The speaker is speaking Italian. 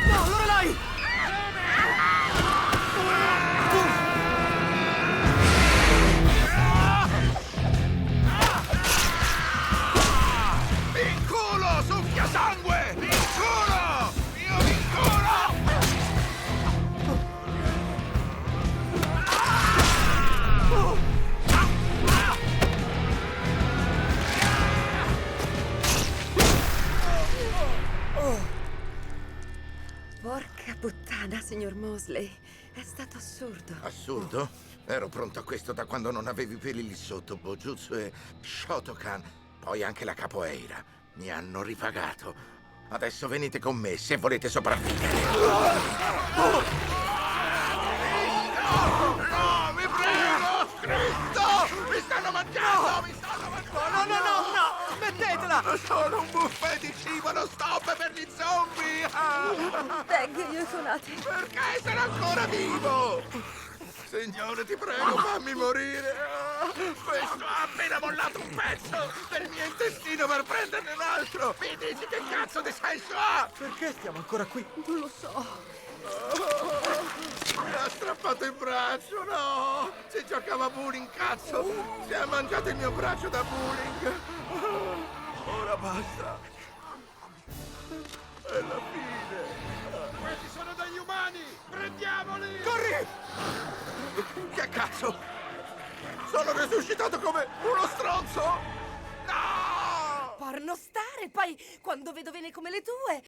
No, Lorelai! In culo, succhia sangue! In culo! Io in culo! Porca puttana, signor Mosley. È stato assurdo. Assurdo? Ero pronto a questo da quando non avevi peli lì sotto, Bojutsu e Shotokan. Poi anche la capoeira. Mi hanno ripagato. Adesso venite con me se volete sopravvivere. No, vi prego! Cristo! Mi stanno mangiando! Mi stanno mangiando! No! Smettetela! Sono un buffet di cibo, non stop per gli zombie! Tag, io e Conate. Perché sono ancora vivo? Signore, ti prego, fammi morire! Questo ha appena mollato un pezzo del mio intestino per prenderne un altro! Mi dici che cazzo di senso ha? Perché stiamo ancora qui? Non lo so. Mi ha strappato il braccio, no! Si giocava a bowling, cazzo! Si è mangiato il mio braccio da bowling! Ora basta! È la fine! Questi sono degli umani! Prendiamoli! Corri! Che cazzo? Sono resuscitato come uno stronzo! No! Porno stare, poi quando vedo vene come le tue,